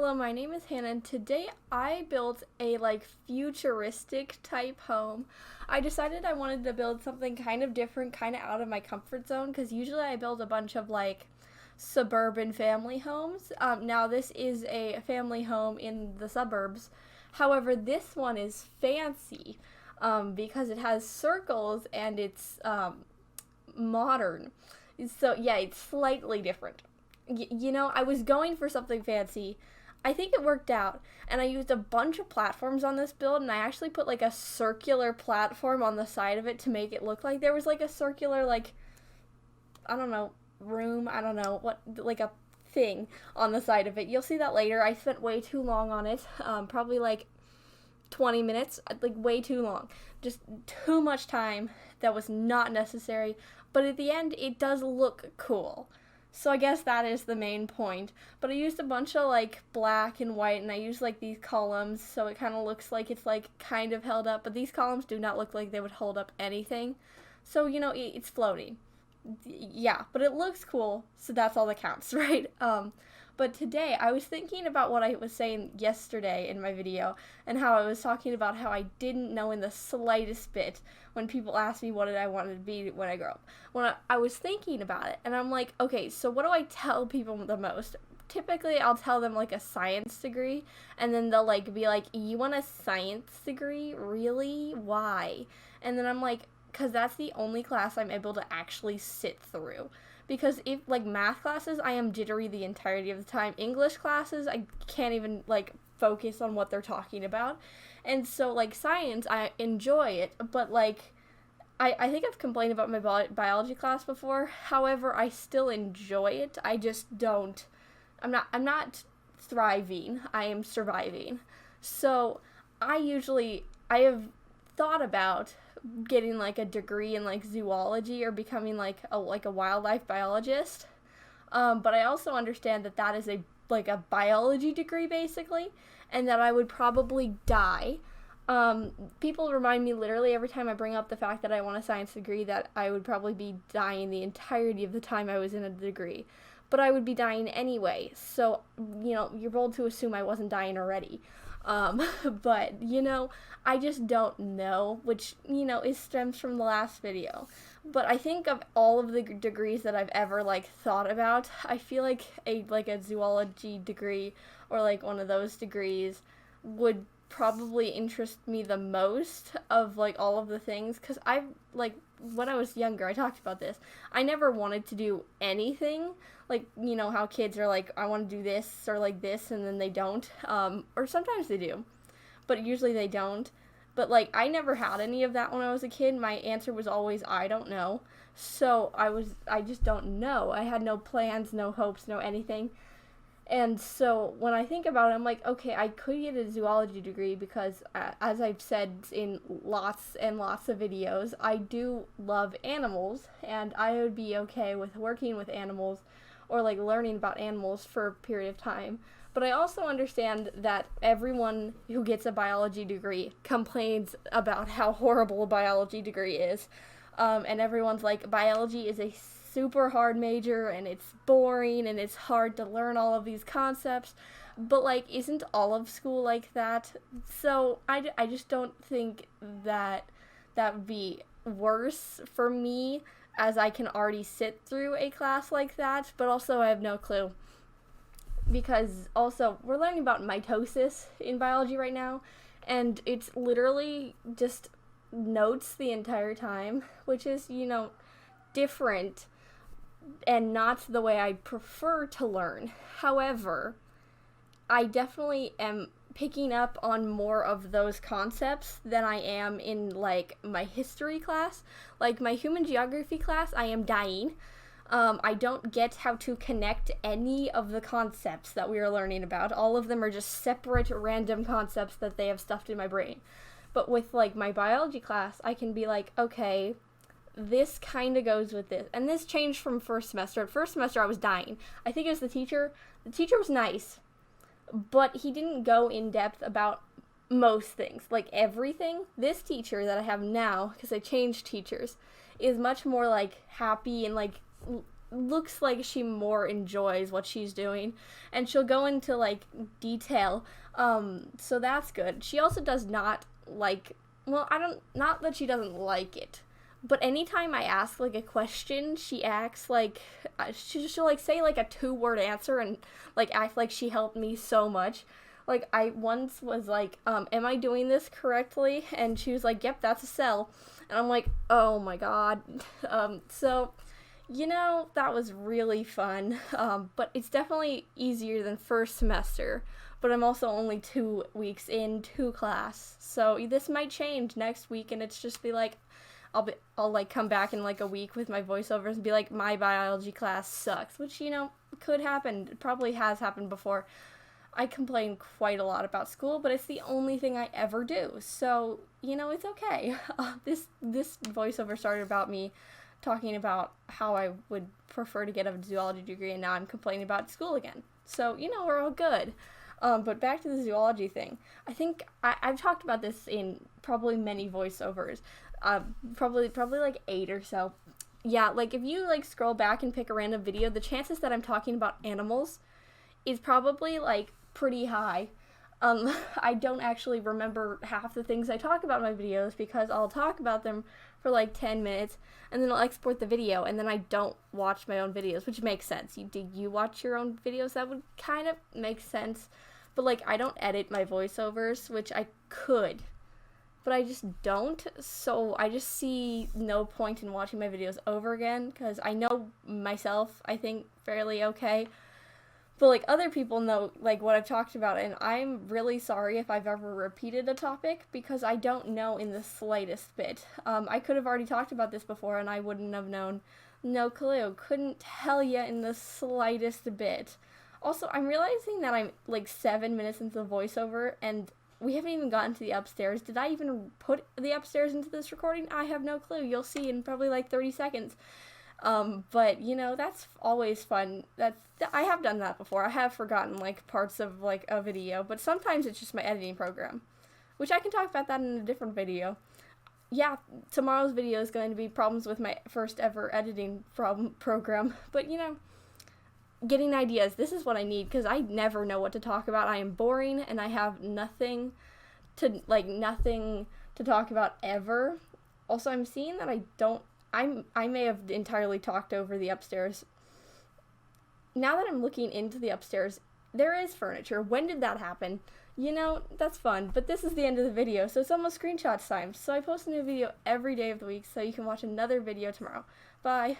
Hello, my name is Hannah, and today I built a futuristic type home. I decided I wanted to build something kind of different, kind of out of my comfort zone, because usually I build a bunch of suburban family homes. Now this is a family home in the suburbs. However, this one is fancy because it has circles and it's modern. So yeah, it's slightly different. I was going for something fancy. I think it worked out, and I used a bunch of platforms on this build, and I actually put a circular platform on the side of it to make it look like there was a circular I don't know, room, I don't know what, a thing on the side of it. You'll see that later. I spent way too long on it, probably 20 minutes, way too long. Just too much time that was not necessary, but at the end it does look cool. So I guess that is the main point. But I used a bunch of black and white, and I used these columns, so it kind of looks like it's kind of held up, but these columns do not look like they would hold up anything. So, it's floating. Yeah, but it looks cool, so that's all that counts, right? But today I was thinking about what I was saying yesterday in my video, and how I was talking about how I didn't know in the slightest bit when people asked me what did I want to be when I grow up. When I was thinking about it, and I'm like, okay, so what do I tell people the most? Typically, I'll tell them a science degree, and then they'll be like, you want a science degree? Really? Why? And then I'm like, because that's the only class I'm able to actually sit through. Because if, math classes, I am jittery the entirety of the time. English classes, I can't even, focus on what they're talking about. And so, science, I enjoy it, but, I think I've complained about my biology class before. However, I still enjoy it. I just don't, I'm not thriving. I am surviving. So, I have thought about getting a degree in zoology or becoming a wildlife biologist, but I also understand that is a biology degree basically, and that I would probably die. People remind me literally every time I bring up the fact that I want a science degree that I would probably be dying the entirety of the time I was in a degree, but I would be dying anyway, so you're bold to assume I wasn't dying already. But, I just don't know, which, it stems from the last video. But I think of all of the degrees that I've ever, thought about, I feel like a zoology degree or, one of those degrees would probably interest me the most of, all of the things, because when I was younger, I talked about this, I never wanted to do anything, how kids are I want to do this or this, and then they don't, or sometimes they do, but usually they don't, but I never had any of that when I was a kid. My answer was always, I don't know, so I just don't know. I had no plans, no hopes, no anything. And so when I think about it, I'm like, okay, I could get a zoology degree because, as I've said in lots and lots of videos, I do love animals, and I would be okay with working with animals or learning about animals for a period of time. But I also understand that everyone who gets a biology degree complains about how horrible a biology degree is. And everyone's like, biology is a super hard major, and it's boring, and it's hard to learn all of these concepts, but isn't all of school like that? So I just don't think that would be worse for me, as I can already sit through a class like that, but also I have no clue, because also we're learning about mitosis in biology right now, and it's literally just notes the entire time, which is, different and not the way I prefer to learn. However, I definitely am picking up on more of those concepts than I am in my history class. My human geography class, I am dying. I don't get how to connect any of the concepts that we are learning about. All of them are just separate random concepts that they have stuffed in my brain. But with my biology class, I can be okay, this kind of goes with this. And this changed from first semester. At first semester, I was dying. I think it was the teacher. The teacher was nice, but he didn't go in depth about most things, everything. This teacher that I have now, because I changed teachers, is much more happy and looks like she more enjoys what she's doing, and she'll go into like detail. So that's good. She also does not like, well, not that she doesn't like it, but anytime I ask like a question, she acts like she'll like say like a 2-word answer and like act like she helped me so much. Like I once was like, am I doing this correctly? And she was like, yep, that's a cell. And I'm like, oh my god. So that was really fun. But it's definitely easier than first semester. But I'm also only 2 weeks into class, so this might change next week, and it's just be like, I'll like come back in like a week with my voiceovers and be like, my biology class sucks, which could happen. It probably has happened before. I complain quite a lot about school, but it's the only thing I ever do, so it's okay. This voiceover started about me talking about how I would prefer to get a zoology degree, and now I'm complaining about school again. So we're all good. But back to the zoology thing. I think I've talked about this in probably many voiceovers. Probably like 8 or so. Yeah, like if you like scroll back and pick a random video, the chances that I'm talking about animals is probably like pretty high. I don't actually remember half the things I talk about in my videos because I'll talk about them for like 10 minutes and then I'll export the video and then I don't watch my own videos, which makes sense. Do you watch your own videos? That would kind of make sense. But like I don't edit my voiceovers, which I could, but I just don't. So I just see no point in watching my videos over again because I know myself, I think, fairly okay. But like other people know like what I've talked about, and I'm really sorry if I've ever repeated a topic because I don't know in the slightest bit. I could have already talked about this before and I wouldn't have known. No clue. Couldn't tell you in the slightest bit. Also, I'm realizing that I'm like 7 minutes into the voiceover and we haven't even gotten to the upstairs. Did I even put the upstairs into this recording? I have no clue. You'll see in probably like 30 seconds. But that's always fun. I have done that before. I have forgotten like parts of like a video, but sometimes it's just my editing program, which I can talk about that in a different video. Yeah, tomorrow's video is going to be problems with my first ever editing program, but getting ideas. This is what I need because I never know what to talk about. I am boring and I have nothing to talk about ever. Also, I'm seeing that I may have entirely talked over the upstairs. Now that I'm looking into the upstairs, there is furniture. When did that happen? That's fun. But this is the end of the video, so it's almost screenshots time. So I post a new video every day of the week, so you can watch another video tomorrow. Bye.